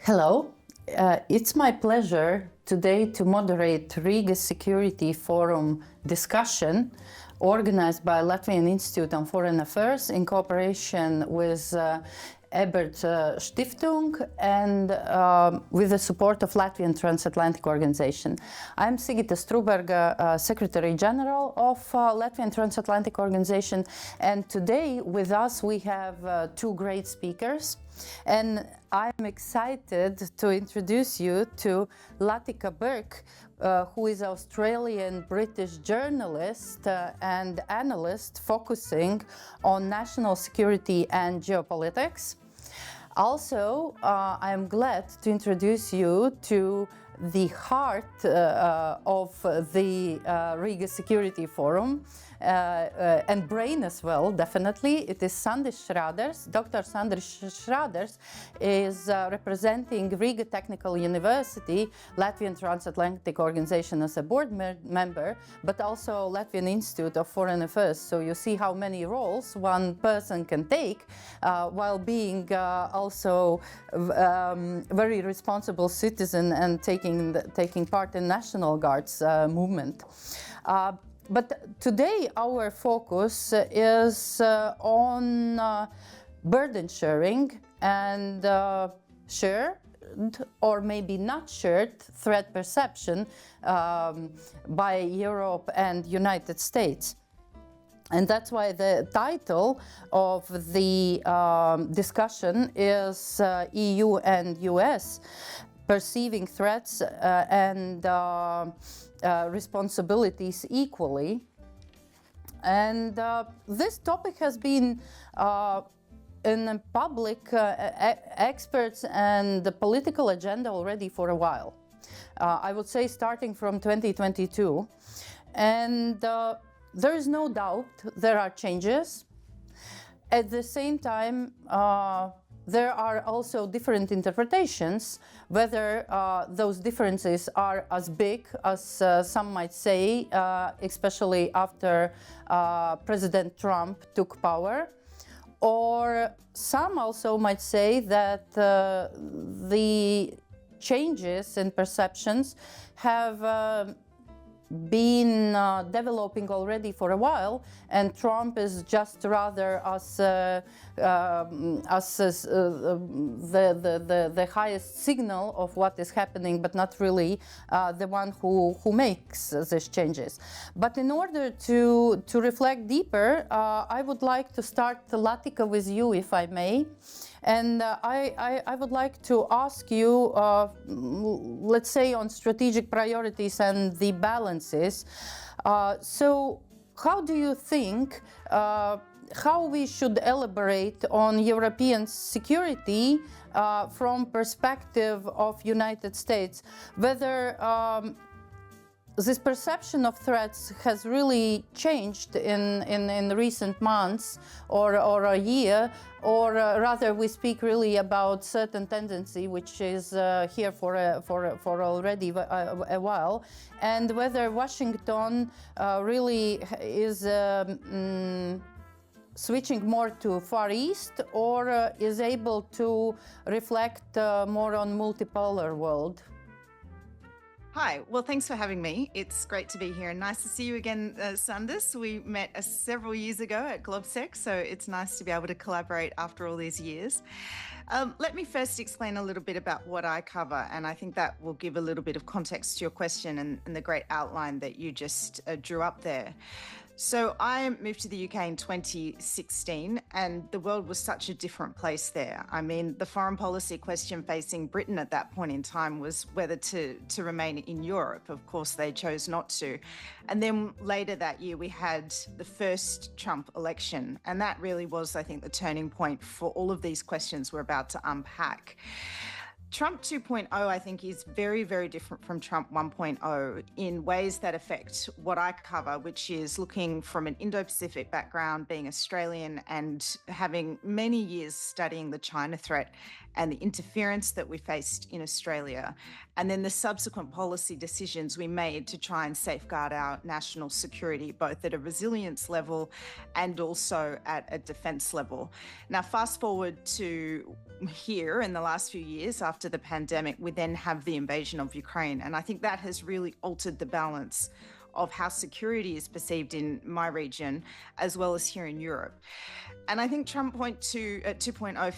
Hello, it's my pleasure today to moderate Riga's Security Forum discussion organized by Latvian Institute on Foreign Affairs in cooperation with Ebert Stiftung and with the support of Latvian Transatlantic Organization. I'm Sigita Struberga, Secretary General of Latvian Transatlantic Organization, and today with us we have two great speakers. And I'm excited to introduce you to Latika Burke, who is an Australian-British journalist and analyst focusing on national security and geopolitics. Also, I'm glad to introduce you to the heart of the Riga Security Forum and brain as well, definitely. It is Sandis Schraders. Dr. Sandis Schraders is representing Riga Technical University, Latvian Transatlantic Organization as a board member, but also Latvian Institute of Foreign Affairs. So you see how many roles one person can take while being also very responsible citizen and taking part in National Guard's movement. But today our focus is on burden sharing and shared or maybe not shared threat perception by Europe and United States. And that's why the title of the discussion is EU and US perceiving threats and responsibilities equally. And this topic has been in the public experts and the political agenda already for a while. I would say starting from 2022. And there is no doubt there are changes. At the same time, there are also different interpretations, whether those differences are as big as some might say, especially after President Trump took power, or some also might say that the changes in perceptions have been developing already for a while, and Trump is just rather as the highest signal of what is happening, but not really the one who makes these changes. But in order to reflect deeper, I would like to start, Latika, with you, if I may. And I would like to ask you, let's say, on strategic priorities and the balances. So how do you think how we should elaborate on European security from perspective of United States? Whether this perception of threats has really changed in recent months or a year, or rather we speak really about certain tendency which is here for already a while, and whether Washington really is switching more to Far East or is able to reflect more on multipolar world. Hi, well, thanks for having me. It's great to be here and nice to see you again, Sandis. We met several years ago at GlobSec, so it's nice to be able to collaborate after all these years. Let me first explain a little bit about what I cover, and I think that will give a little bit of context to your question and the great outline that you just drew up there. So I moved to the UK in 2016, and the world was such a different place there. I mean, the foreign policy question facing Britain at that point in time was whether to remain in Europe. Of course, they chose not to. And then later that year, we had the first Trump election. And that really was, I think, the turning point for all of these questions we're about to unpack. Trump 2.0, I think, is very, very different from Trump 1.0 in ways that affect what I cover, which is looking from an Indo-Pacific background, being Australian and having many years studying the China threat and the interference that we faced in Australia, and then the subsequent policy decisions we made to try and safeguard our national security, both at a resilience level and also at a defence level. Now, fast forward to here in the last few years, after after the pandemic, we then have the invasion of Ukraine. And I think that has really altered the balance of how security is perceived in my region, as well as here in Europe. And I think Trump 2.0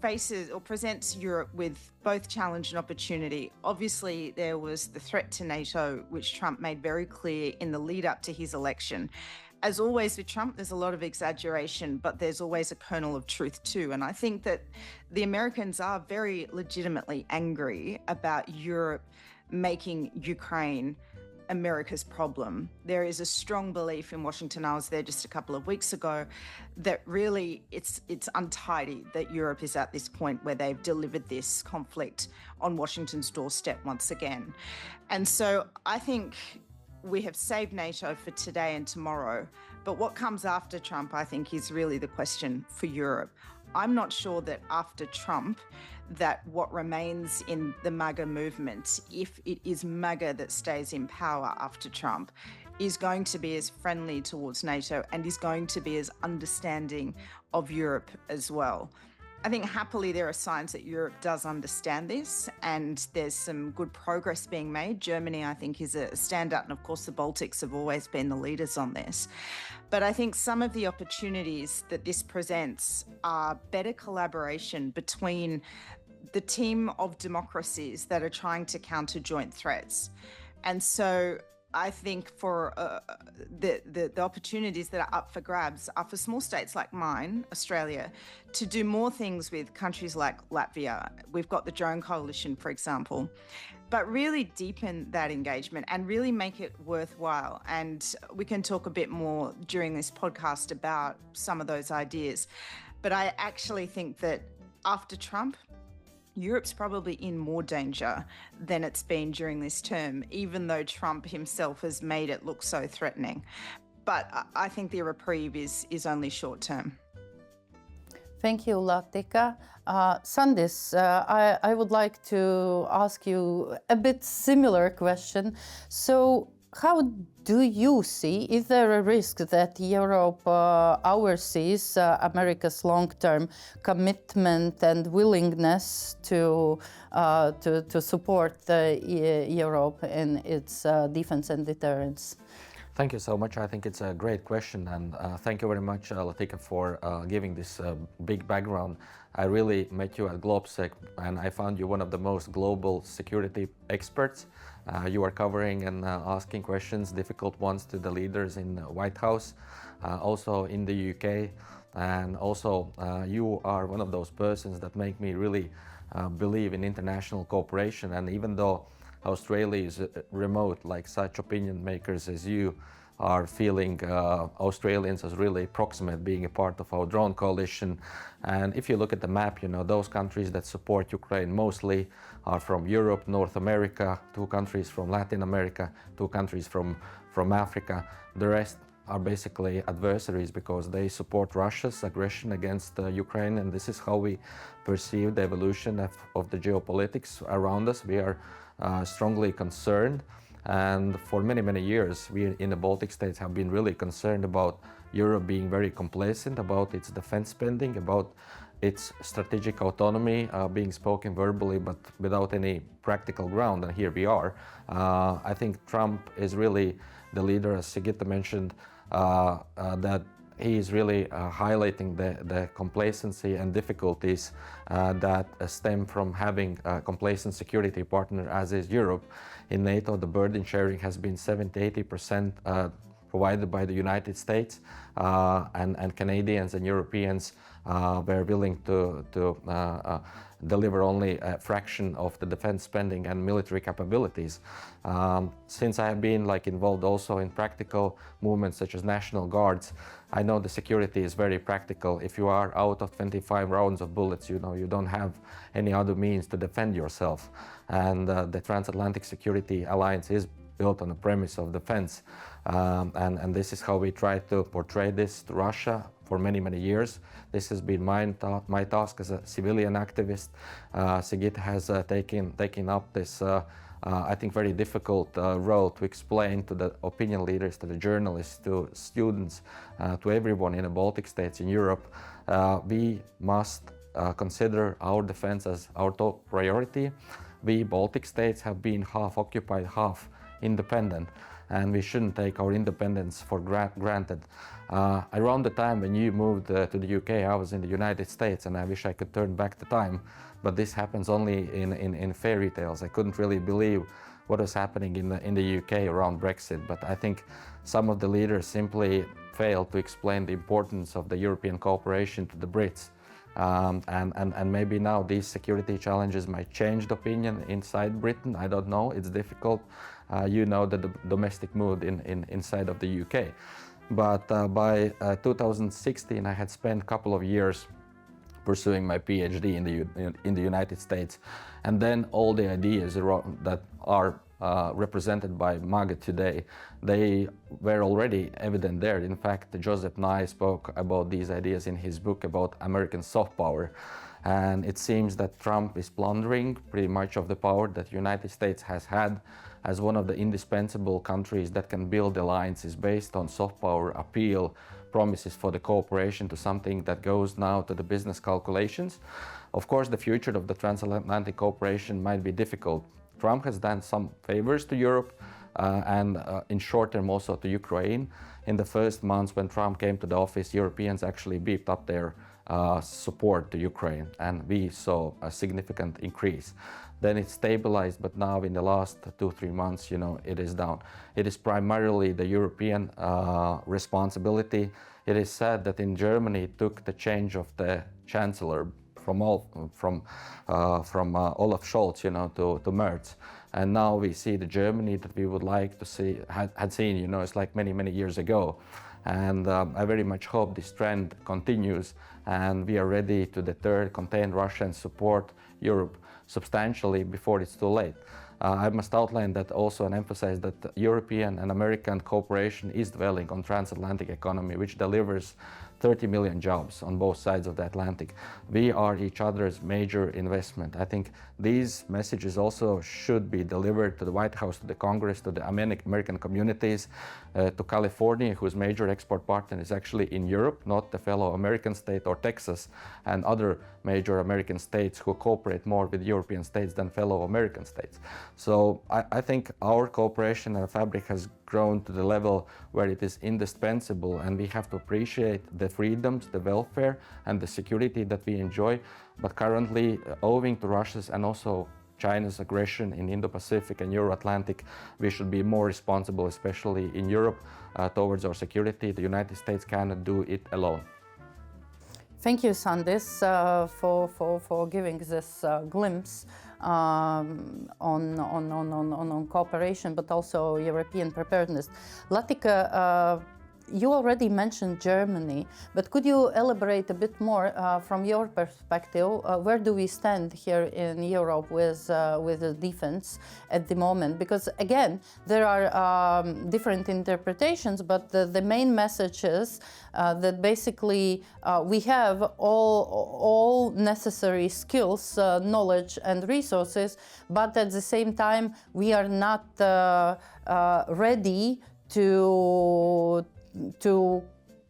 faces or presents Europe with both challenge and opportunity. Obviously, there was the threat to NATO, which Trump made very clear in the lead up to his election. As always with Trump, there's a lot of exaggeration, but there's always a kernel of truth too. And I think that the Americans are very legitimately angry about Europe making Ukraine America's problem. There is a strong belief in Washington, I was there just a couple of weeks ago, that really it's untidy that Europe is at this point where they've delivered this conflict on Washington's doorstep once again. And so I think we have saved NATO for today and tomorrow, but what comes after Trump, I think, is really the question for Europe. I'm not sure that after Trump, that what remains in the MAGA movement, if it is MAGA that stays in power after Trump, is going to be as friendly towards NATO and is going to be as understanding of Europe as well. I think happily there are signs that Europe does understand this, and there's some good progress being made. Germany, I think, is a standout, and of course the Baltics have always been the leaders on this. But I think some of the opportunities that this presents are better collaboration between the team of democracies that are trying to counter joint threats. And so I think for the opportunities that are up for grabs are for small states like mine, Australia, to do more things with countries like Latvia. We've got the Drone Coalition, for example, but really deepen that engagement and really make it worthwhile. And we can talk a bit more during this podcast about some of those ideas. But I actually think that after Trump, Europe's probably in more danger than it's been during this term, even though Trump himself has made it look so threatening. But I think the reprieve is only short term. Thank you, Latika. Sandis, I would like to ask you a bit similar question. So how do you see, is there a risk that Europe oversees America's long-term commitment and willingness to support Europe in its defense and deterrence? Thank you so much. I think it's a great question, and thank you very much, Latika, for giving this big background. I really met you at GlobeSec, and I found you one of the most global security experts. You are covering and asking questions, difficult ones, to the leaders in the White House, also in the UK, and also you are one of those persons that make me really believe in international cooperation. And even though Australia is remote, like such opinion makers as you are feeling Australians as really proximate, being a part of our drone coalition. And if you look at the map, you know, those countries that support Ukraine mostly are from Europe, North America, 2 countries from Latin America, 2 countries from Africa. The rest are basically adversaries because they support Russia's aggression against Ukraine, and this is how we perceive the evolution of the geopolitics around us. We are strongly concerned, and for many, many years we in the Baltic states have been really concerned about Europe being very complacent about its defense spending, about its strategic autonomy being spoken verbally but without any practical ground, and here we are. I think Trump is really the leader, as Sigita mentioned, that he is really highlighting the complacency and difficulties that stem from having a complacent security partner as is Europe. In NATO, the burden sharing has been 70-80% provided by the United States, and Canadians and Europeans were willing to deliver only a fraction of the defense spending and military capabilities. Since I have been involved also in practical movements such as National Guards, I know the security is very practical. If you are out of 25 rounds of bullets, you know, you don't have any other means to defend yourself. And the Transatlantic Security Alliance is built on the premise of defense. And this is how we try to portray this to Russia for many, many years. This has been my task as a civilian activist. Sigita has taken up this, I think, very difficult role to explain to the opinion leaders, to the journalists, to students, to everyone in the Baltic states, in Europe. We must consider our defense as our top priority. We Baltic states have been half occupied, half independent, and we shouldn't take our independence for granted. Around the time when you moved to the UK, I was in the United States, and I wish I could turn back the time, but this happens only in fairy tales. I couldn't really believe what was happening in the UK around Brexit, but I think some of the leaders simply failed to explain the importance of the European cooperation to the Brits. And maybe now these security challenges might change the opinion inside Britain. I don't know, it's difficult. You know the domestic mood inside of the UK. But by 2016, I had spent a couple of years pursuing my PhD in the United States. And then all the ideas that are represented by MAGA today, they were already evident there. In fact, Joseph Nye spoke about these ideas in his book about American soft power. And it seems that Trump is plundering pretty much of the power that the United States has had as one of the indispensable countries that can build alliances based on soft power appeal, promises for the cooperation to something that goes now to the business calculations. Of course, the future of the transatlantic cooperation might be difficult. Trump has done some favors to Europe and in short term also to Ukraine. In the first months when Trump came to the office, Europeans actually beefed up their support to Ukraine, and we saw a significant increase. Then it stabilized, but now in the last 2-3 months, it is down. It is primarily the European responsibility. It is said that in Germany it took the change of the chancellor from Olaf Scholz, to Merz, and now we see the Germany that we would like to see had seen. It's like many years ago, and I very much hope this trend continues, and we are ready to deter, contain Russia, and support Europe substantially before it's too late. I must outline that also and emphasize that European and American cooperation is dwelling on transatlantic economy, which delivers 30 million jobs on both sides of the Atlantic. We are each other's major investment. I think these messages also should be delivered to the White House, to the Congress, to the American communities, to California, whose major export partner is actually in Europe, not the fellow American state, or Texas and other major American states who cooperate more with European states than fellow American states. So I think our cooperation and fabric has grown to the level where it is indispensable, and we have to appreciate the freedoms, the welfare, and the security that we enjoy. But currently, owing to Russia's and also China's aggression in Indo-Pacific and Euro-Atlantic, we should be more responsible, especially in Europe, towards our security. The United States cannot do it alone. Thank you, Sandis, for giving this glimpse on cooperation, but also European preparedness. Latika, you already mentioned Germany, but could you elaborate a bit more from your perspective? Where do we stand here in Europe with the defense at the moment? Because again, there are different interpretations, but the main message is that basically we have all necessary skills, knowledge, and resources, but at the same time we are not ready to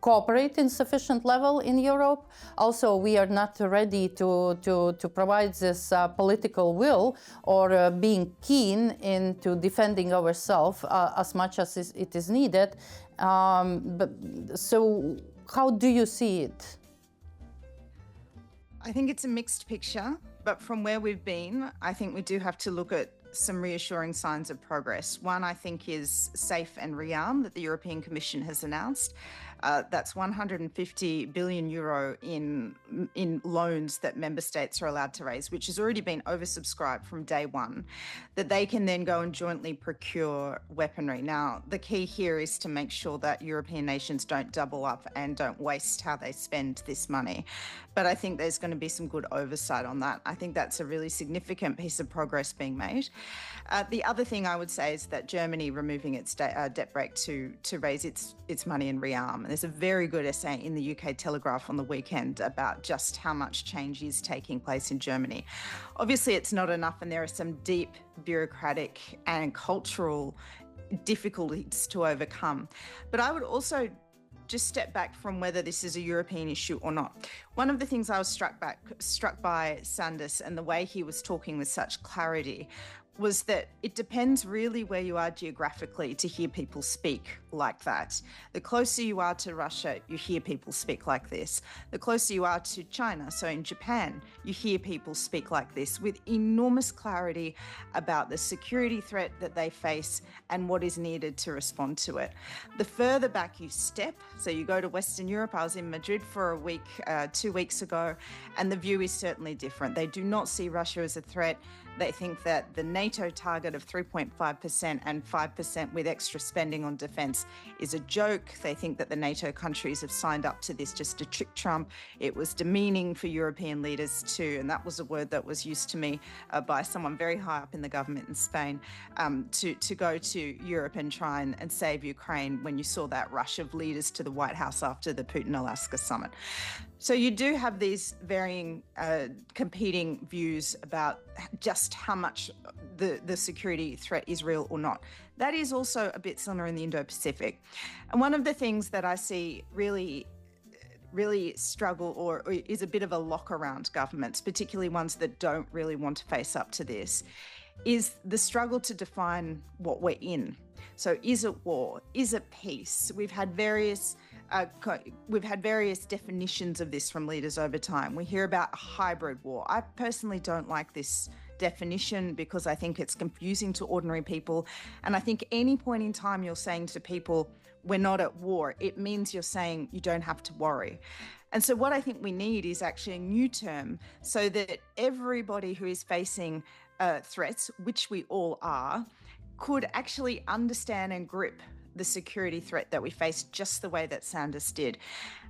cooperate in sufficient level in Europe. Also, we are not ready to provide this political will or being keen into defending ourselves as much as it is needed. So how do you see it? I think it's a mixed picture, but from where we've been, I think we do have to look at some reassuring signs of progress. One, I think, is SAFE and REARM that the European Commission has announced. That's 150 billion euro in loans that member states are allowed to raise, which has already been oversubscribed from day one, that they can then go and jointly procure weaponry. Now, the key here is to make sure that European nations don't double up and don't waste how they spend this money. But I think there's going to be some good oversight on that. I think that's a really significant piece of progress being made. The other thing I would say is that Germany removing its debt brake to raise its money in REARM. There's a very good essay in the UK Telegraph on the weekend about just how much change is taking place in Germany. Obviously, it's not enough, and there are some deep bureaucratic and cultural difficulties to overcome. But I would also just step back from whether this is a European issue or not. One of the things I was struck by Sanders and the way he was talking with such clarity was that it depends really where you are geographically to hear people speak like that. The closer you are to Russia, you hear people speak like this. The closer you are to China, so in Japan, you hear people speak like this with enormous clarity about the security threat that they face and what is needed to respond to it. The further back you step, so you go to Western Europe, I was in Madrid for a week, 2 weeks ago, and the view is certainly different. They do not see Russia as a threat. They think that the NATO target of 3.5% and 5% with extra spending on defence is a joke. They think that the NATO countries have signed up to this just to trick Trump. It was demeaning for European leaders too, and that was a word that was used to me by someone very high up in the government in Spain, to go to Europe and try and save Ukraine when you saw that rush of leaders to the White House after the Putin-Alaska summit. So you do have these varying competing views about just how much the security threat is real or not. That is also a bit similar in the Indo-Pacific. And one of the things that I see really struggle or is a bit of a lock around governments, particularly ones that don't really want to face up to this, is the struggle to define what we're in. So is it war? Is it peace? We've had various definitions of this from leaders over time. We hear about a hybrid war. I personally don't like this definition because I think it's confusing to ordinary people. And I think any point in time you're saying to people, we're not at war, it means you're saying you don't have to worry. And so what I think we need is actually a new term so that everybody who is facing threats, which we all are, could actually understand and grip the security threat that we face just the way that Sanders did.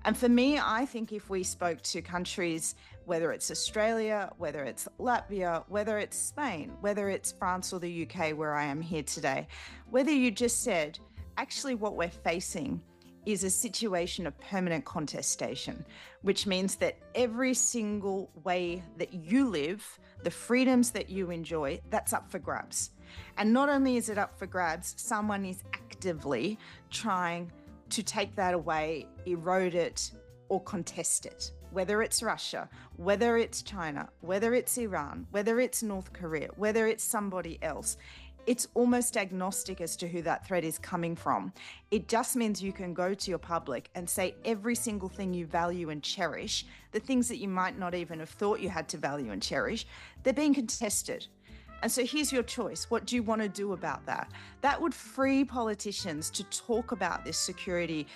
And for me, I think if we spoke to countries, whether it's Australia, whether it's Latvia, whether it's Spain, whether it's France or the UK, where I am here today, whether you just said, actually what we're facing is a situation of permanent contestation, which means that every single way that you live, the freedoms that you enjoy, that's up for grabs. And not only is it up for grabs, someone is actively trying to take that away, erode it, or contest it. Whether it's Russia, whether it's China, whether it's Iran, whether it's North Korea, whether it's somebody else, it's almost agnostic as to who that threat is coming from. It just means you can go to your public and say every single thing you value and cherish, the things that you might not even have thought you had to value and cherish, they're being contested. And so here's your choice. What do you want to do about that? That would free politicians to talk about this security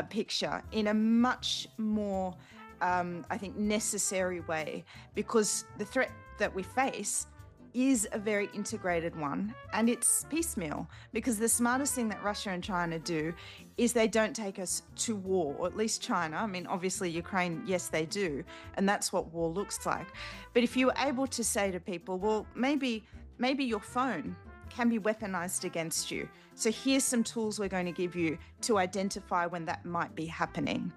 picture in a much more, I think, necessary way, because the threat that we face is a very integrated one, and it's piecemeal, because the smartest thing that Russia and China do is they don't take us to war, or at least China. I mean, obviously Ukraine, yes, they do, and that's what war looks like. But if you were able to say to people, well, maybe your phone can be weaponized against you, so here's some tools we're going to give you to identify when that might be happening.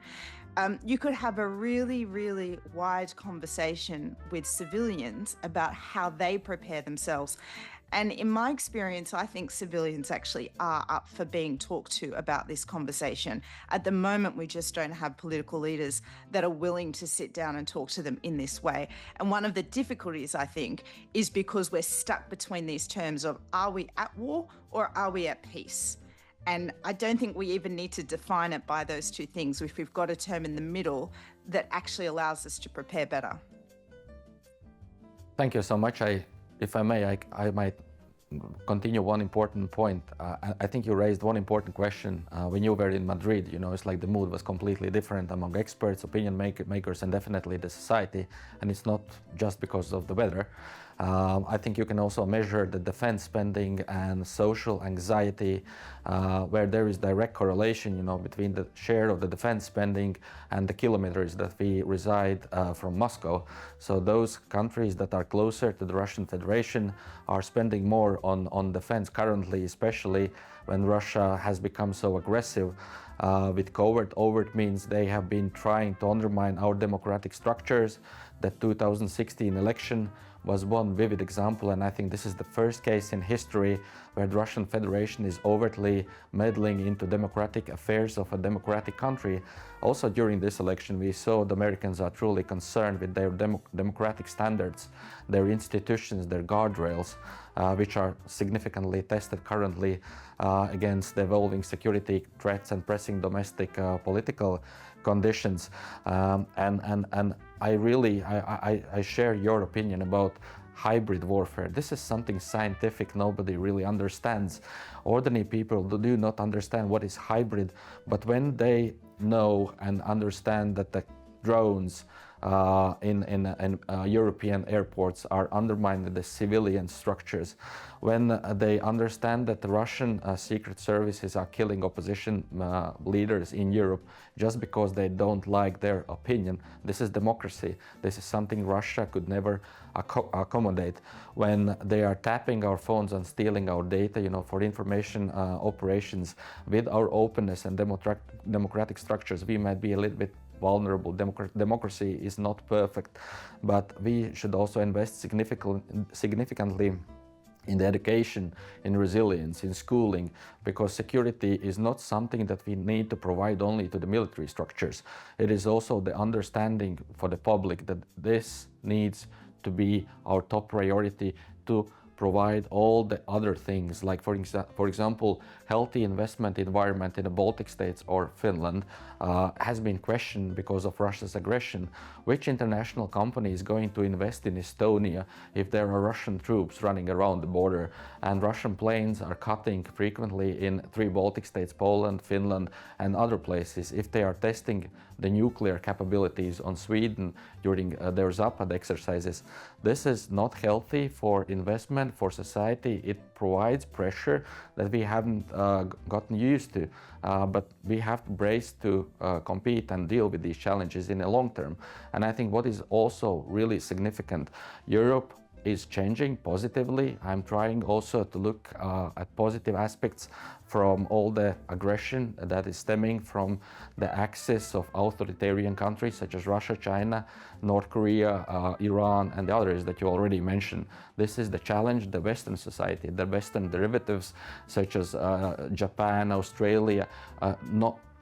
You could have a really, really wide conversation with civilians about how they prepare themselves. And in my experience, I think civilians actually are up for being talked to about this conversation. At the moment, we just don't have political leaders that are willing to sit down and talk to them in this way. And one of the difficulties, I think, is because we're stuck between these terms of, are we at war or are we at peace? And I don't think we even need to define it by those two things if we've got a term in the middle that actually allows us to prepare better. Thank you so much. If I may, I might continue one important point. I think you raised one important question. When you were in Madrid, it's like the mood was completely different among experts, opinion makers, and definitely the society. And it's not just because of the weather. I think you can also measure the defense spending and social anxiety, where there is direct correlation, between the share of the defense spending and the kilometers that we reside from Moscow. So those countries that are closer to the Russian Federation are spending more on defense currently, especially when Russia has become so aggressive. with covert. Overt means they have been trying to undermine our democratic structures. The 2016 election was one vivid example, and I think this is the first case in history where the Russian Federation is overtly meddling into democratic affairs of a democratic country. Also during this election, we saw the Americans are truly concerned with their democratic standards, their institutions, their guardrails, which are significantly tested currently against the evolving security threats and pressing domestic political conditions. And I share your opinion about hybrid warfare. This is something scientific nobody really understands. Ordinary people do not understand what is hybrid, but when they know and understand that the drones in European airports are undermining the civilian structures, when they understand that the Russian secret services are killing opposition leaders in Europe just because they don't like their opinion. This is democracy. This is something Russia could never accommodate. When they are tapping our phones and stealing our data, for information operations, with our openness and democratic structures, we might be a little bit vulnerable. Democracy is not perfect, but we should also invest significantly in the education, in resilience, in schooling, because security is not something that we need to provide only to the military structures. It is also the understanding for the public that this needs to be our top priority to provide all the other things, like for example, healthy investment environment in the Baltic states or Finland has been questioned because of Russia's aggression. Which international company is going to invest in Estonia if there are Russian troops running around the border? And Russian planes are cutting frequently in 3 Baltic states, Poland, Finland, and other places. If they are testing the nuclear capabilities on Sweden during their Zapad exercises, this is not healthy for investment, for society. It provides pressure that we haven't gotten used to, but we have to brace to compete and deal with these challenges in the long term. And I think what is also really significant, Europe is changing positively. I'm trying also to look at positive aspects from all the aggression that is stemming from the axis of authoritarian countries such as Russia, China, North Korea, Iran, and the others that you already mentioned. This is the challenge, the Western society, the Western derivatives such as Japan, Australia,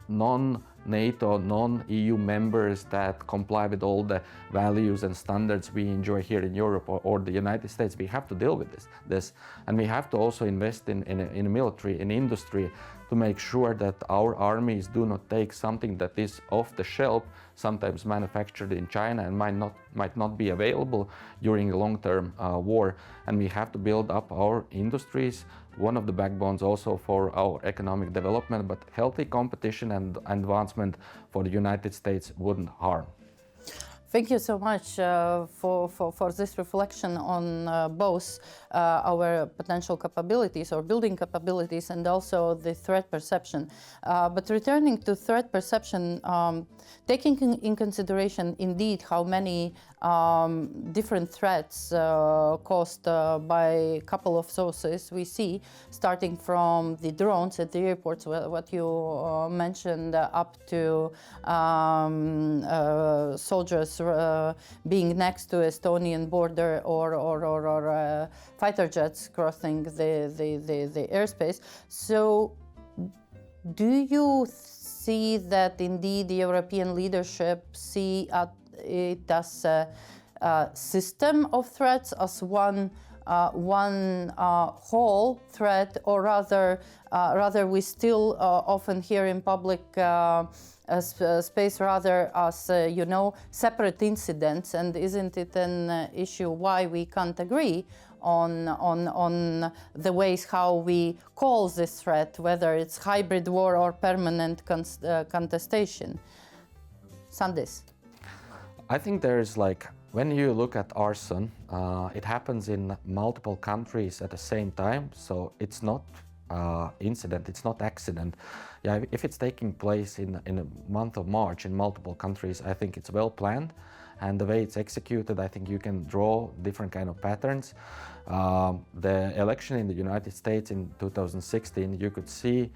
non-NATO, non-EU members that comply with all the values and standards we enjoy here in Europe or the United States. We have to deal with this. And we have to also invest in military, in industry, to make sure that our armies do not take something that is off the shelf, sometimes manufactured in China and might not be available during a long-term war. And we have to build up our industries, one of the backbones also for our economic development, but healthy competition and advancement for the United States wouldn't harm. Thank you so much for this reflection on both our potential capabilities or building capabilities and also the threat perception. But returning to threat perception, taking in consideration indeed how many different threats caused by a couple of sources we see, starting from the drones at the airports, what you mentioned, up to soldiers being next to Estonian border or fighter jets crossing the airspace. So do you see that indeed the European leadership see it as a system of threats, as one whole threat, or rather we still often hear in public space rather as separate incidents? And isn't it an issue why we can't agree on the ways how we call this threat, whether it's hybrid war or permanent contestation? Sandis. I think there's when you look at arson, it happens in multiple countries at the same time, so it's not incident, it's not accident. Yeah, if it's taking place in the month of March in multiple countries, I think it's well planned, and the way it's executed, I think you can draw different kind of patterns. The election in the United States in 2016, you could see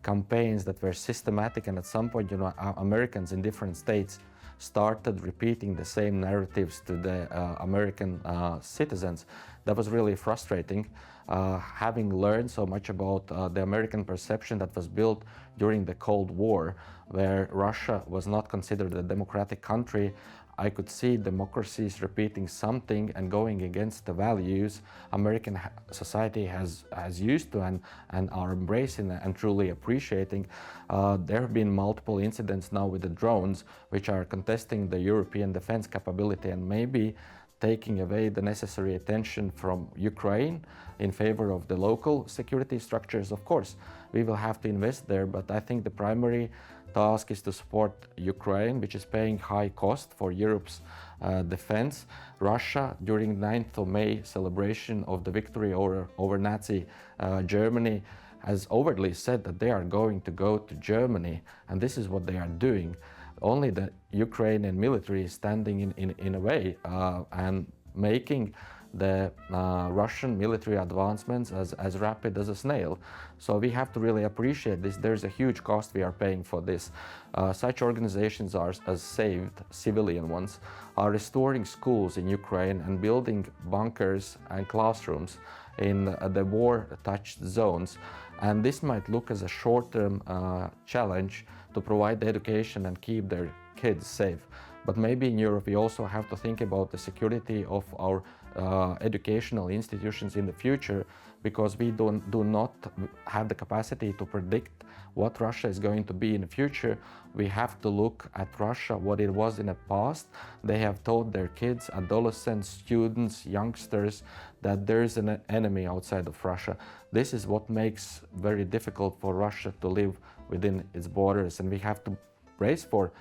campaigns that were systematic, and at some point, Americans in different states started repeating the same narratives to the American citizens. That was really frustrating. Having learned so much about the American perception that was built during the Cold War, where Russia was not considered a democratic country, I could see democracies repeating something and going against the values American society has used to and are embracing and truly appreciating. There have been multiple incidents now with the drones, which are contesting the European defense capability and maybe taking away the necessary attention from Ukraine in favor of the local security structures. Of course, we will have to invest there, but I think the primary task is to support Ukraine, which is paying high cost for Europe's defense. Russia, during 9th of May celebration of the victory over Nazi Germany, has overtly said that they are going to go to Germany, and this is what they are doing. Only the Ukrainian military is standing in a way and making the Russian military advancements as rapid as a snail. So we have to really appreciate this. There's a huge cost we are paying for this. Such organizations as saved, civilian ones, are restoring schools in Ukraine and building bunkers and classrooms in the war-touched zones. And this might look as a short-term challenge to provide the education and keep their kids safe. But maybe in Europe we also have to think about the security of our educational institutions in the future, because we do not have the capacity to predict what Russia is going to be in the future. We have to look at Russia, what it was in the past. They have taught their kids, adolescents, students, youngsters, that there is an enemy outside of Russia. This is what makes very difficult for Russia to live within its borders, and we have to brace for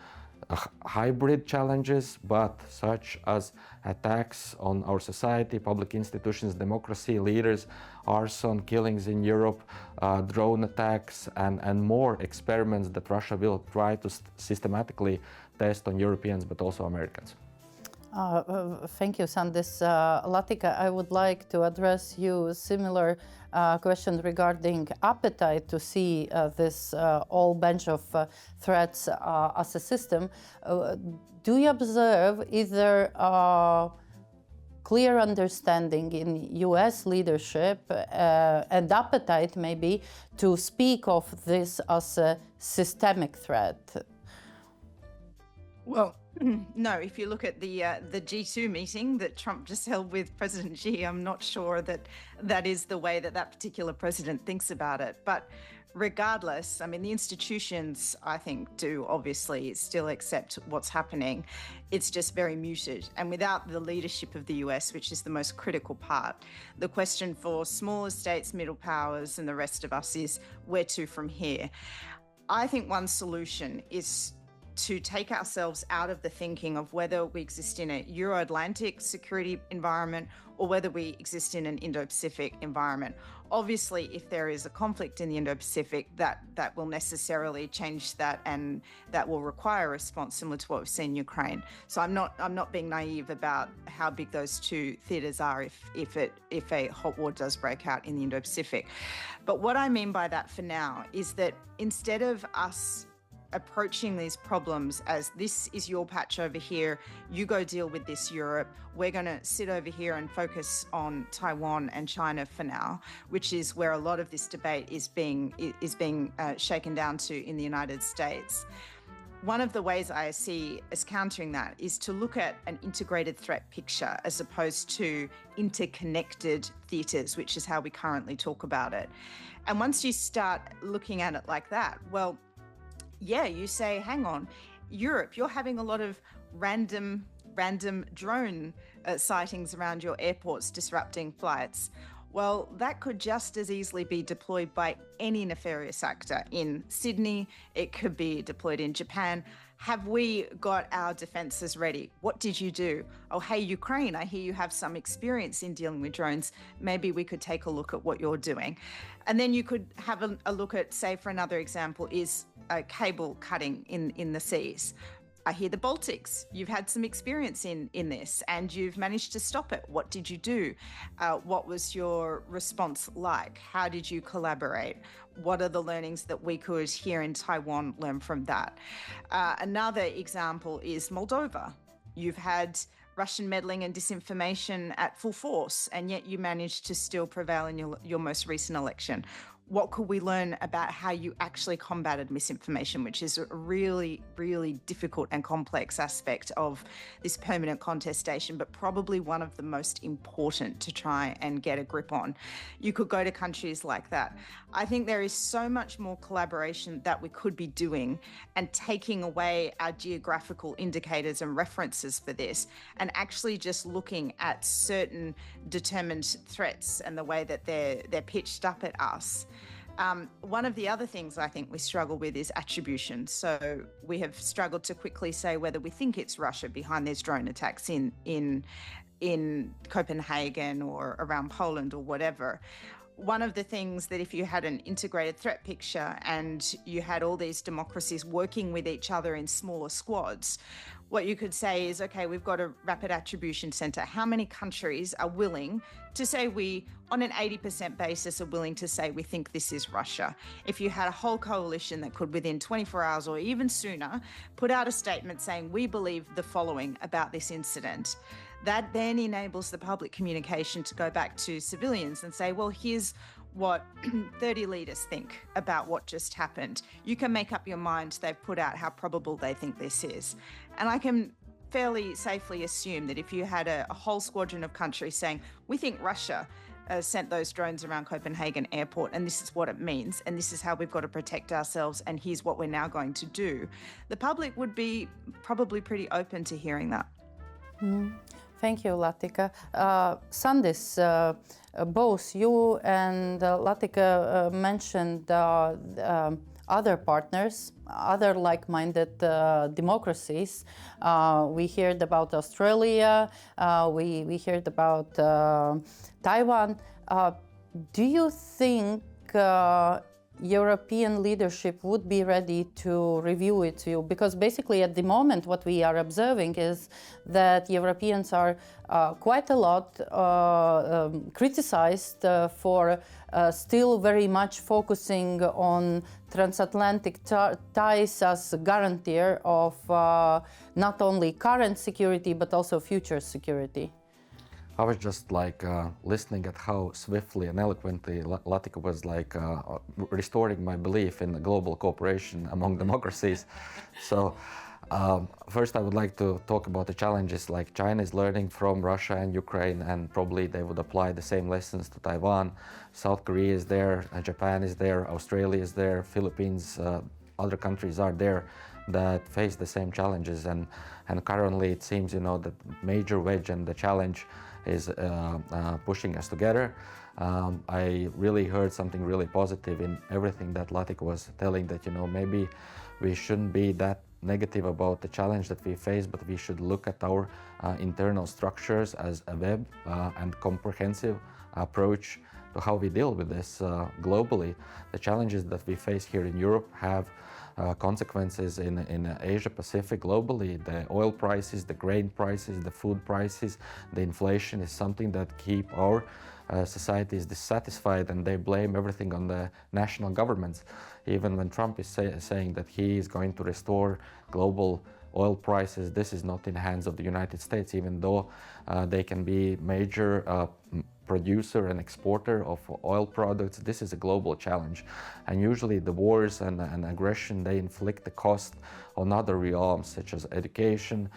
hybrid challenges, but such as attacks on our society, public institutions, democracy, leaders, arson, killings in Europe, drone attacks, and more experiments that Russia will try to systematically test on Europeans, but also Americans. Thank you, Sandis. Latika, I would like to address you a similar question regarding appetite to see this whole bunch of threats as a system. Do you observe either clear understanding in US leadership and appetite maybe to speak of this as a systemic threat? Well, no, if you look at the G2 meeting that Trump just held with President Xi, I'm not sure that that is the way that that particular president thinks about it. But regardless, I mean, the institutions, I think, do obviously still accept what's happening. It's just very muted. And without the leadership of the US, which is the most critical part, the question for smaller states, middle powers, and the rest of us is where to from here? I think one solution is to take ourselves out of the thinking of whether we exist in a Euro-Atlantic security environment or whether we exist in an Indo-Pacific environment. Obviously, if there is a conflict in the Indo-Pacific, that will necessarily change that, and that will require a response similar to what we've seen in Ukraine. So I'm not being naive about how big those two theaters are if a hot war does break out in the Indo-Pacific. But what I mean by that for now is that instead of us approaching these problems as this is your patch over here, you go deal with this, Europe, we're going to sit over here and focus on Taiwan and China for now, which is where a lot of this debate is being shaken down to in the United States. One of the ways I see as countering that is to look at an integrated threat picture as opposed to interconnected theatres, which is how we currently talk about it. And once you start looking at it like that, well, yeah, you say, hang on, Europe, you're having a lot of random drone sightings around your airports disrupting flights. Well, that could just as easily be deployed by any nefarious actor in Sydney. It could be deployed in Japan. Have we got our defenses ready? What did you do? Oh, hey, Ukraine, I hear you have some experience in dealing with drones. Maybe we could take a look at what you're doing. And then you could have a look at, say, for another example, is cable cutting in the seas. I hear the Baltics. You've had some experience in this and you've managed to stop it. What did you do? What was your response like? How did you collaborate? What are the learnings that we could here in Taiwan learn from that? Another example is Moldova. You've had Russian meddling and disinformation at full force, and yet you managed to still prevail in your most recent election. What could we learn about how you actually combated misinformation, which is a really, really difficult and complex aspect of this permanent contestation, but probably one of the most important to try and get a grip on. You could go to countries like that. I think there is so much more collaboration that we could be doing and taking away our geographical indicators and references for this and actually just looking at certain determined threats and the way that they're pitched up at us. One of the other things I think we struggle with is attribution. So we have struggled to quickly say whether we think it's Russia behind these drone attacks in Copenhagen or around Poland or whatever. One of the things that if you had an integrated threat picture and you had all these democracies working with each other in smaller squads, what you could say is, okay, we've got a rapid attribution center. How many countries are willing to say we, on an 80% basis, are willing to say we think this is Russia? If you had a whole coalition that could, within 24 hours or even sooner, put out a statement saying we believe the following about this incident, that then enables the public communication to go back to civilians and say, well, here's what 30 leaders think about what just happened. You can make up your mind. They've put out how probable they think this is. And I can fairly safely assume that if you had a whole squadron of countries saying, we think Russia sent those drones around Copenhagen airport and this is what it means and this is how we've got to protect ourselves and here's what we're now going to do, the public would be probably pretty open to hearing that. Thank you, Latika. Sandis, both you and Latika mentioned other partners, other like-minded democracies. We heard about Australia, we heard about Taiwan. Do you think European leadership would be ready to review it to you? Because basically at the moment what we are observing is that Europeans are quite a lot criticized for still very much focusing on transatlantic ties as a guarantor of not only current security but also future security. I was just listening at how swiftly and eloquently Latika was restoring my belief in the global cooperation among democracies. So first I would like to talk about the challenges like China is learning from Russia and Ukraine, and probably they would apply the same lessons to Taiwan. South Korea is there, Japan is there, Australia is there, Philippines, other countries are there that face the same challenges, and currently it seems the major wedge and the challenge is pushing us together. I really heard something really positive in everything that Latika was telling, that maybe we shouldn't be that negative about the challenge that we face, but we should look at our internal structures as a web and comprehensive approach to how we deal with this globally. The challenges that we face here in Europe have consequences in Asia Pacific globally. The oil prices, the grain prices, the food prices, the inflation is something that keep our societies dissatisfied, and they blame everything on the national governments. Even when Trump is saying that he is going to restore global oil prices, this is not in the hands of the United States, even though they can be major producer and exporter of oil products. This is a global challenge, and usually the wars and aggression, they inflict the cost on other realms such as education,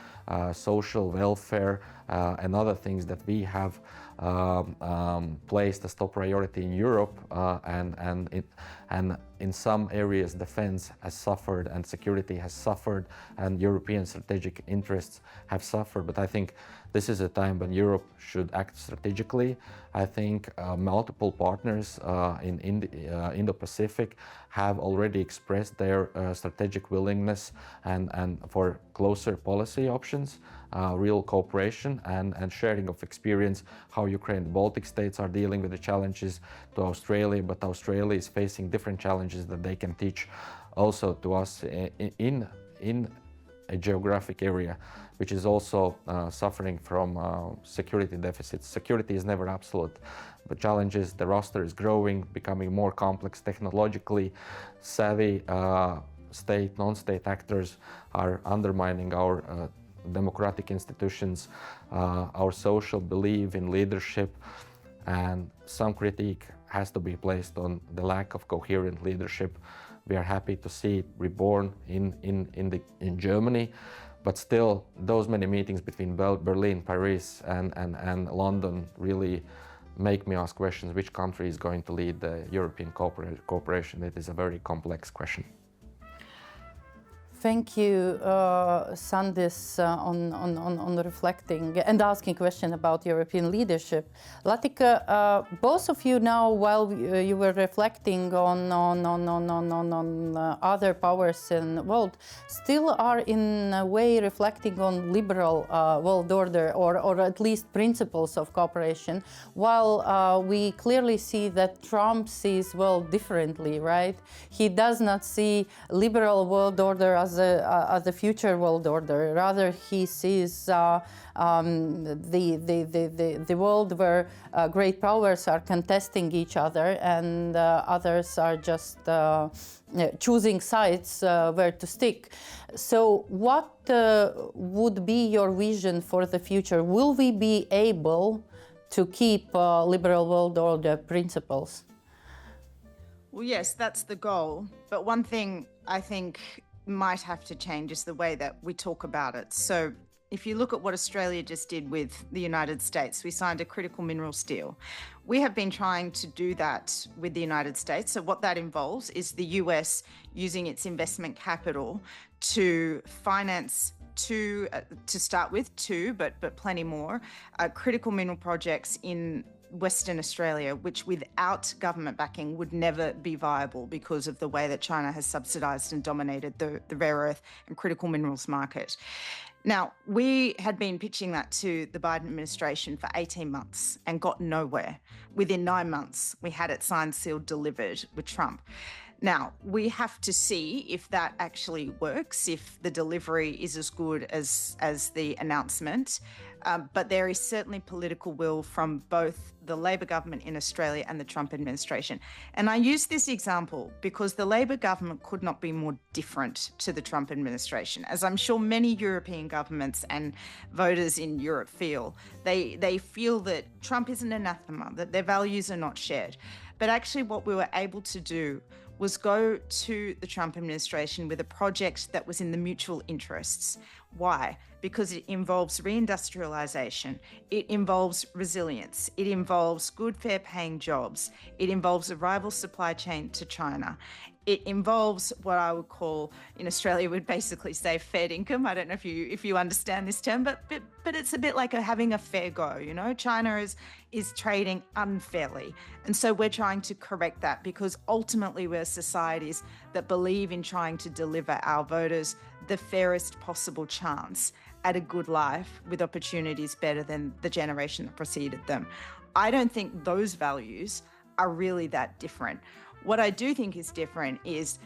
social welfare, and other things that we have placed as top priority in Europe, and in some areas defense has suffered and security has suffered and European strategic interests have suffered. But I think this is a time when Europe should act strategically. I think multiple partners in Indo-Pacific have already expressed their strategic willingness and for closer policy options, real cooperation and sharing of experience, how Ukraine, the Baltic states are dealing with the challenges to Australia, but Australia is facing different challenges that they can teach also to us in a geographic area which is also suffering from security deficits. Security is never absolute, but challenges, the roster is growing, becoming more complex technologically. Savvy state, non-state actors are undermining our democratic institutions, our social belief in leadership, and some critique has to be placed on the lack of coherent leadership. We are happy to see it reborn in Germany, but still those many meetings between Berlin, Paris and London really make me ask questions: which country is going to lead the European cooperation? It is a very complex question. Thank you, Sandis, on reflecting and asking question about European leadership. Latika, both of you now, while you were reflecting on other powers in the world, still are in a way reflecting on liberal world order, or at least principles of cooperation, while we clearly see that Trump sees world differently, right? He does not see liberal world order as a future world order. Rather, he sees the world where great powers are contesting each other, and others are just choosing sides where to stick. So what would be your vision for the future? Will we be able to keep liberal world order principles? Well, yes, that's the goal. But one thing I think might have to change is the way that we talk about it. So if you look at what Australia just did with the United States, we signed a critical minerals deal. We have been trying to do that with the United States. So what that involves is the US using its investment capital to finance to start with two, but plenty more, critical mineral projects in Western Australia, which without government backing would never be viable because of the way that China has subsidized and dominated the rare earth and critical minerals market. Now, we had been pitching that to the Biden administration for 18 months and got nowhere. Within 9 months, we had it signed, sealed, delivered with Trump. Now, we have to see if that actually works, if the delivery is as good as the announcement. But there is certainly political will from both the Labor government in Australia and the Trump administration. And I use this example because the Labor government could not be more different to the Trump administration. As I'm sure many European governments and voters in Europe feel, they feel that Trump is an anathema, that their values are not shared. But actually what we were able to do was go to the Trump administration with a project that was in the mutual interests. Why? Because it involves reindustrialization, it involves resilience, it involves good, fair-paying jobs, it involves a rival supply chain to China. It involves what I would call, in Australia, would basically say fair income. I don't know if you understand this term, but it's a bit like having a fair go. You know, China is trading unfairly, and so we're trying to correct that because ultimately we're societies that believe in trying to deliver our voters the fairest possible chance at a good life with opportunities better than the generation that preceded them. I don't think those values are really that different. What I do think is different is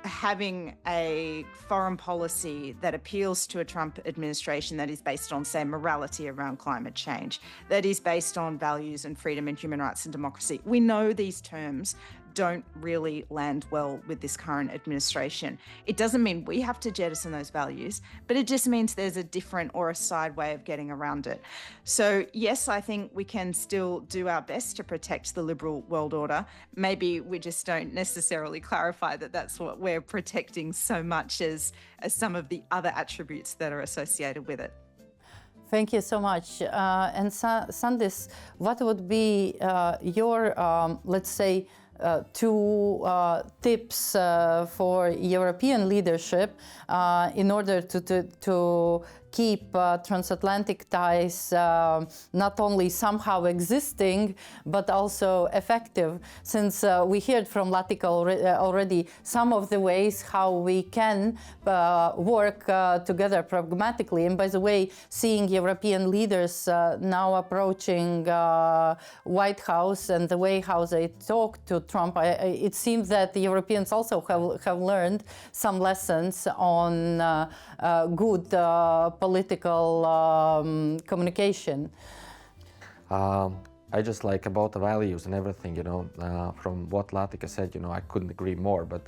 having a foreign policy that appeals to a Trump administration that is based on, say, morality around climate change, that is based on values and freedom and human rights and democracy. We know these terms don't really land well with this current administration. It doesn't mean we have to jettison those values, but it just means there's a different or a side way of getting around it. So yes, I think we can still do our best to protect the liberal world order. Maybe we just don't necessarily clarify that that's what we're protecting so much as some of the other attributes that are associated with it. Thank you so much. And Sandis, what would be your, let's say, two tips for European leadership in order to keep transatlantic ties not only somehow existing, but also effective. Since we heard from Latika already some of the ways how we can work together pragmatically. And by the way, seeing European leaders now approaching White House and the way how they talk to Trump, it seems that the Europeans also have learned some lessons on good political communication. I just like about the values and everything, from what Latika said, I couldn't agree more. But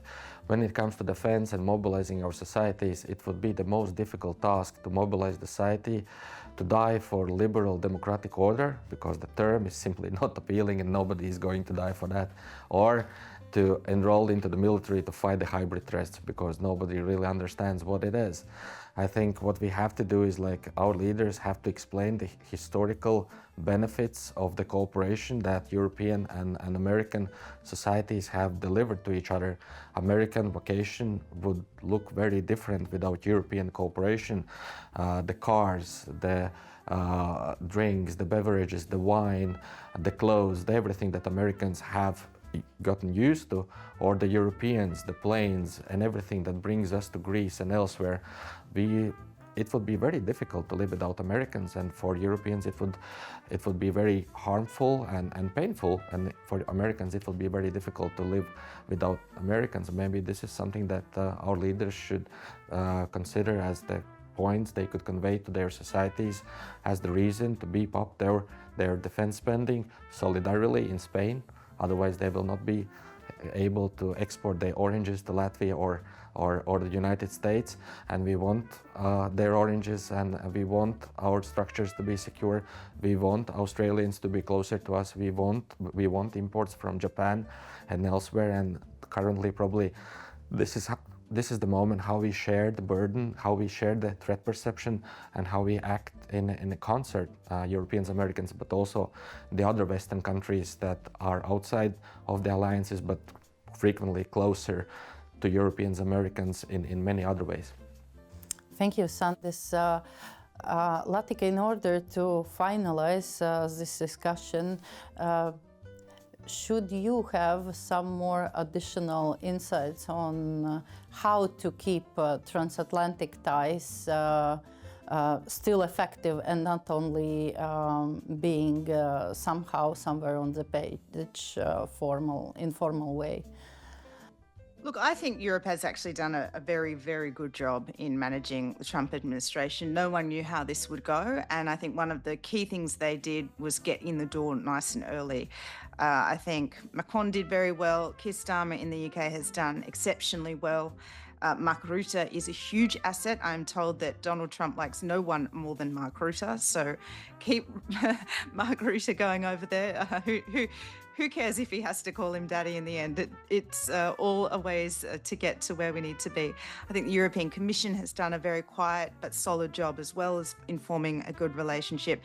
when it comes to defense and mobilizing our societies, it would be the most difficult task to mobilize the society to die for liberal democratic order, because the term is simply not appealing and nobody is going to die for that, or to enroll into the military to fight the hybrid threats, because nobody really understands what it is. I think what we have to do is, like, our leaders have to explain the historical benefits of the cooperation that European and American societies have delivered to each other. American vacation would look very different without European cooperation. The cars, the drinks, the beverages, the wine, the clothes, everything that Americans have gotten used to, or the Europeans, the planes and everything that brings us to Greece and elsewhere, it would be very difficult to live without Americans, and for Europeans it would be very harmful and painful, and for Americans it would be very difficult to live without Americans. Maybe this is something that our leaders should consider as the points they could convey to their societies as the reason to beef up their defense spending solidarily in Spain. Otherwise, they will not be able to export their oranges to Latvia or the United States. And we want their oranges, and we want our structures to be secure. We want Australians to be closer to us. We want imports from Japan and elsewhere. And currently, probably, this is the moment how we share the burden, how we share the threat perception, and how we act in a concert, Europeans, Americans, but also the other Western countries that are outside of the alliances, but frequently closer to Europeans, Americans in many other ways. Thank you, Sandis. Latika, in order to finalize this discussion, should you have some more additional insights on how to keep transatlantic ties still effective and not only being somehow somewhere on the page, informal way? Look, I think Europe has actually done a very, very good job in managing the Trump administration. No one knew how this would go. And I think one of the key things they did was get in the door nice and early. I think Macron did very well. Keir Starmer in the UK has done exceptionally well. Mark Rutte is a huge asset. I'm told that Donald Trump likes no one more than Mark Rutte. So keep Mark Rutte going over there. Who cares if he has to call him daddy in the end? It's all a ways to get to where we need to be. I think the European Commission has done a very quiet but solid job, as well as informing a good relationship.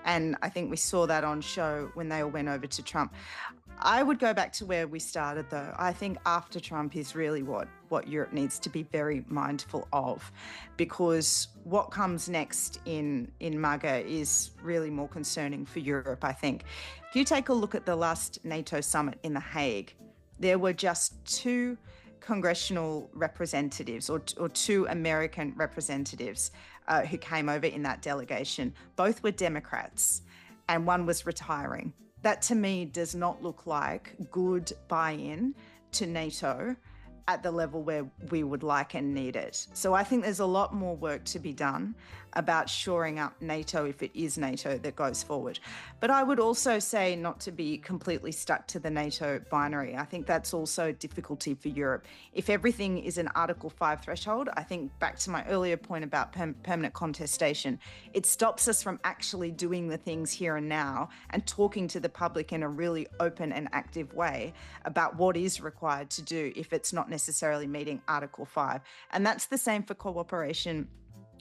And I think we saw that on show when they all went over to Trump. I would go back to where we started, though. I think after Trump is really what Europe needs to be very mindful of, because what comes next in MAGA is really more concerning for Europe, I think. If you take a look at the last NATO summit in The Hague, there were just 2 congressional representatives or 2 American representatives who came over in that delegation. Both were Democrats, and one was retiring. That to me does not look like good buy-in to NATO at the level where we would like and need it. So I think there's a lot more work to be done about shoring up NATO if it is NATO that goes forward. But I would also say not to be completely stuck to the NATO binary. I think that's also a difficulty for Europe. If everything is an Article 5 threshold, I think back to my earlier point about permanent contestation, it stops us from actually doing the things here and now and talking to the public in a really open and active way about what is required to do if it's not necessarily meeting Article 5. And that's the same for cooperation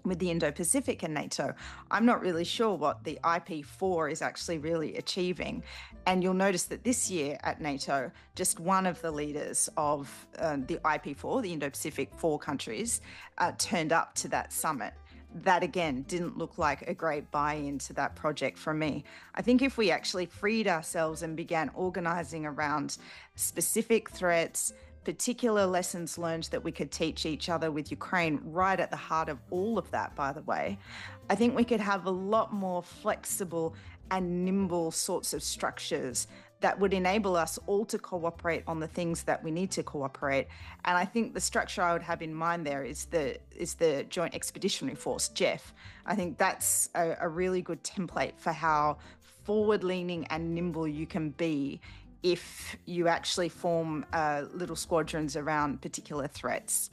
with the Indo-Pacific and NATO. I'm not really sure what the IP4 is actually really achieving. And you'll notice that this year at NATO, just one of the leaders of the IP4, the Indo-Pacific 4 countries, turned up to that summit. that again didn't look like a great buy-in to that project from me. I think if we actually freed ourselves and began organizing around specific threats, particular lessons learned that we could teach each other with Ukraine right at the heart of all of that, by the way, I think we could have a lot more flexible and nimble sorts of structures that would enable us all to cooperate on the things that we need to cooperate. And I think the structure I would have in mind there is the Joint Expeditionary Force, JEF. I think that's a really good template for how forward-leaning and nimble you can be if you actually form little squadrons around particular threats.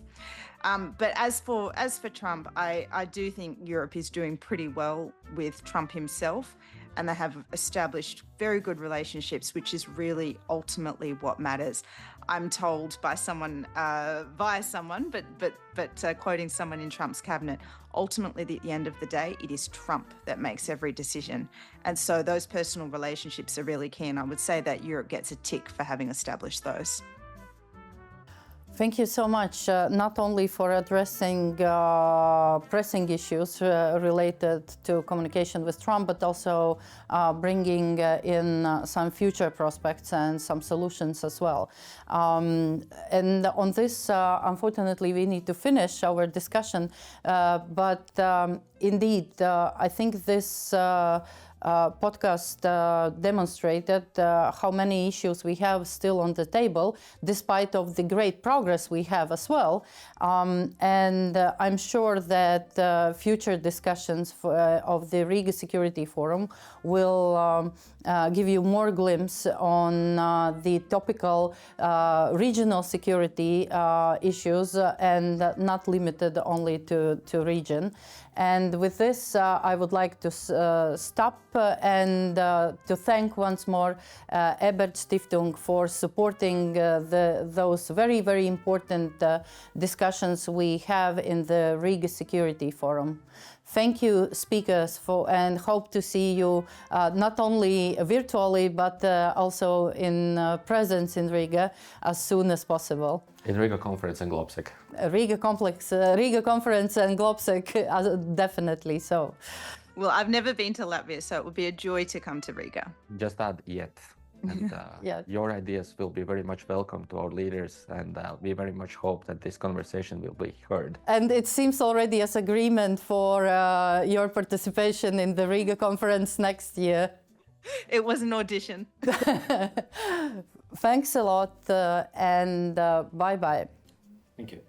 But as for Trump, I do think Europe is doing pretty well with Trump himself, and they have established very good relationships, which is really ultimately what matters. I'm told by someone, via someone, but quoting someone in Trump's cabinet, ultimately at the end of the day, it is Trump that makes every decision. And so those personal relationships are really key, and I would say that Europe gets a tick for having established those. Thank you so much, not only for addressing pressing issues related to communication with Trump, but also bringing in some future prospects and some solutions as well. And on this, unfortunately, we need to finish our discussion. But indeed, I think this podcast demonstrated how many issues we have still on the table, despite of the great progress we have as well. And I'm sure that future discussions of the Riga Security Forum will give you more glimpse on the topical regional security issues, and not limited only to region. And with this, I would like to stop and to thank once more Ebert Stiftung for supporting those very, very important discussions we have in the Riga Security Forum. Thank you, speakers, and hope to see you not only virtually, but also in presence in Riga as soon as possible. In Riga Conference and Globsec. Riga Conference and Globsec, definitely so. Well, I've never been to Latvia, so it would be a joy to come to Riga. Just add yet. And Yeah. Your ideas will be very much welcome to our leaders, and we very much hope that this conversation will be heard. And it seems already as agreement for your participation in the Riga conference next year. It was an audition. Thanks a lot, and bye-bye. Thank you.